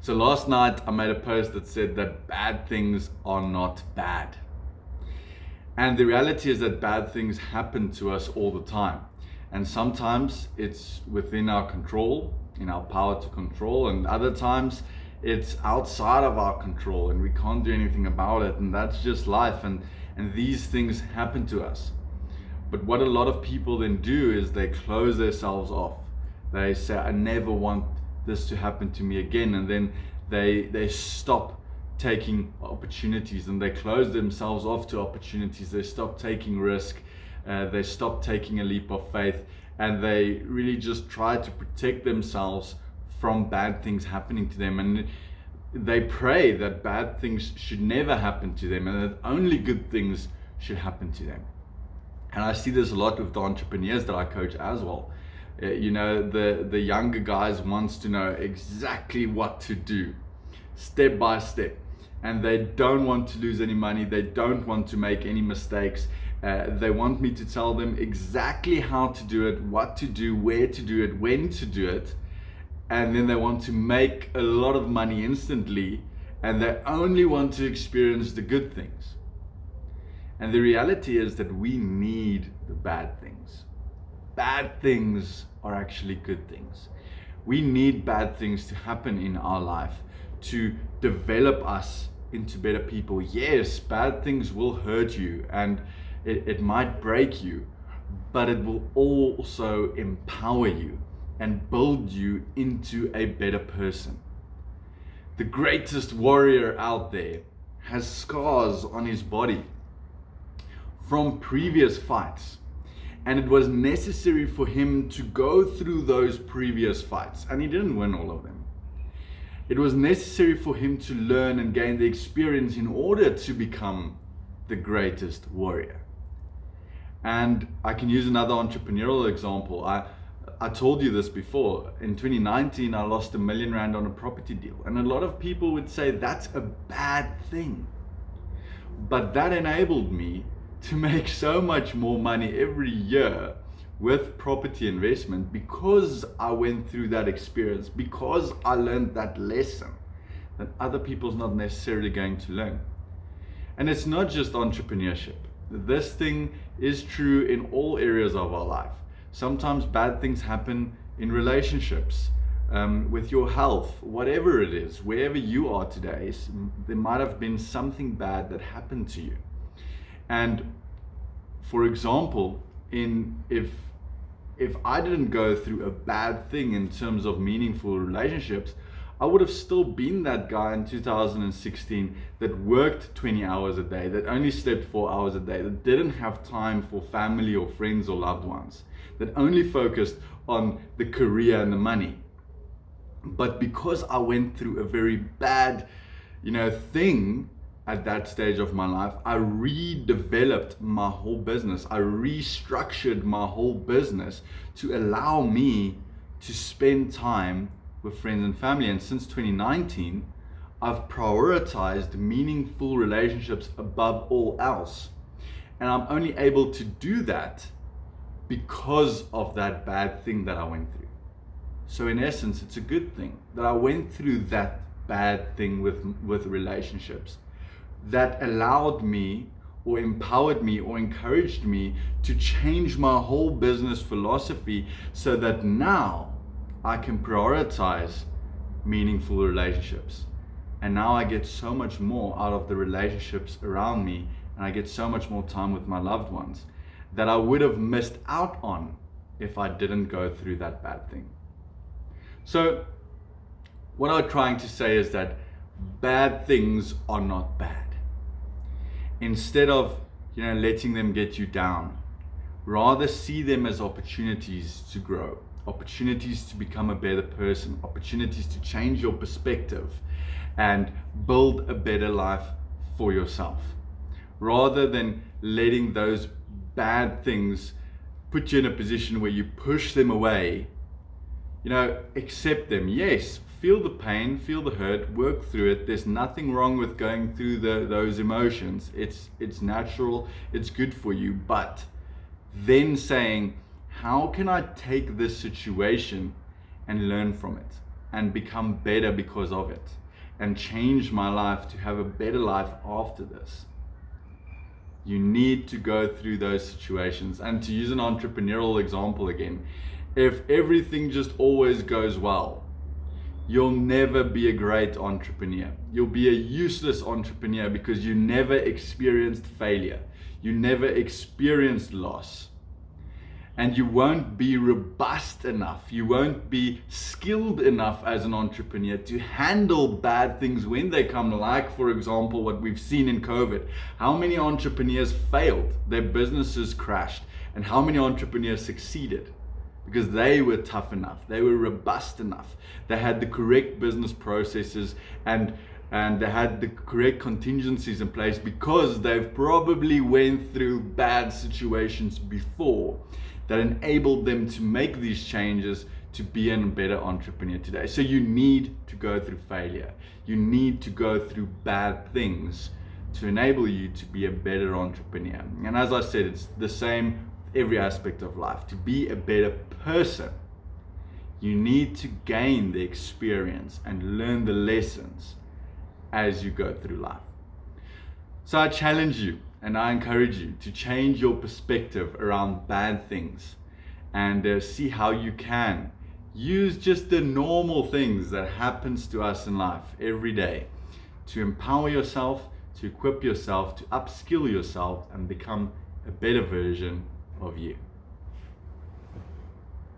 So last night I made a post that said that bad things are not bad. And the reality is that bad things happen to us all the time. And sometimes it's within our control, in our power to control, and other times it's outside of our control and we can't do anything about it. And that's just life. And these things happen to us. But what a lot of people then do is they close themselves off. They say, I never want this to happen to me again. And then they stop taking opportunities and they close themselves off to opportunities. They stop taking risk. They stop taking a leap of faith, and they really just try to protect themselves from bad things happening to them. And they pray that bad things should never happen to them and that only good things should happen to them. And I see this a lot with the entrepreneurs that I coach as well. The younger guys wants to know exactly what to do, step by step. And they don't want to lose any money. They don't want to make any mistakes. They want me to tell them exactly how to do it, what to do, where to do it, when to do it. And then they want to make a lot of money instantly. And they only want to experience the good things. And the reality is that we need the bad things. Bad things are actually good things. We need bad things to happen in our life to develop us into better people. Yes, bad things will hurt you and it might break you, but it will also empower you and build you into a better person. The greatest warrior out there has scars on his body from previous fights. And it was necessary for him to go through those previous fights. And he didn't win all of them. It was necessary for him to learn and gain the experience in order to become the greatest warrior. And I can use another entrepreneurial example. I told you this before. In 2019, I lost R1 million on a property deal. And a lot of people would say that's a bad thing. But that enabled me to make so much more money every year with property investment because I went through that experience, because I learned that lesson that other people's not necessarily going to learn. And it's not just entrepreneurship. This thing is true in all areas of our life. Sometimes bad things happen in relationships, with your health, whatever it is, wherever you are today, there might have been something bad that happened to you. And for example, if I didn't go through a bad thing in terms of meaningful relationships, I would have still been that guy in 2016 that worked 20 hours a day, that only slept 4 hours a day, that didn't have time for family or friends or loved ones, that only focused on the career and the money. But because I went through a very bad, thing at that stage of my life, I redeveloped my whole business. I restructured my whole business to allow me to spend time with friends and family. And since 2019, I've prioritized meaningful relationships above all else. And I'm only able to do that because of that bad thing that I went through. So in essence, it's a good thing that I went through that bad thing with relationships, that allowed me or empowered me or encouraged me to change my whole business philosophy so that now I can prioritize meaningful relationships. And now I get so much more out of the relationships around me, and I get so much more time with my loved ones that I would have missed out on if I didn't go through that bad thing. So what I'm trying to say is that bad things are not bad. Instead of letting them get you down, rather see them as opportunities to grow, opportunities to become a better person, opportunities to change your perspective and build a better life for yourself, rather than letting those bad things put you in a position where you push them away. Accept them. Yes, feel the pain, feel the hurt, work through it. There's nothing wrong with going through those emotions. It's natural, it's good for you. But then saying, how can I take this situation and learn from it and become better because of it, and change my life to have a better life after this. You need to go through those situations. And to use an entrepreneurial example again, if everything just always goes well, you'll never be a great entrepreneur. You'll be a useless entrepreneur because you never experienced failure. You never experienced loss. And you won't be robust enough. You won't be skilled enough as an entrepreneur to handle bad things when they come, like, for example, what we've seen in COVID. How many entrepreneurs failed? Their businesses crashed. And how many entrepreneurs succeeded? Because they were tough enough. They were robust enough. They had the correct business processes and they had the correct contingencies in place because they've probably went through bad situations before that enabled them to make these changes to be a better entrepreneur today. So you need to go through failure. You need to go through bad things to enable you to be a better entrepreneur. And as I said, it's the same every aspect of life. To be a better person, you need to gain the experience and learn the lessons as you go through life. So I challenge you and I encourage you to change your perspective around bad things and see how you can use just the normal things that happens to us in life every day to empower yourself, to equip yourself, to upskill yourself and become a better version of you.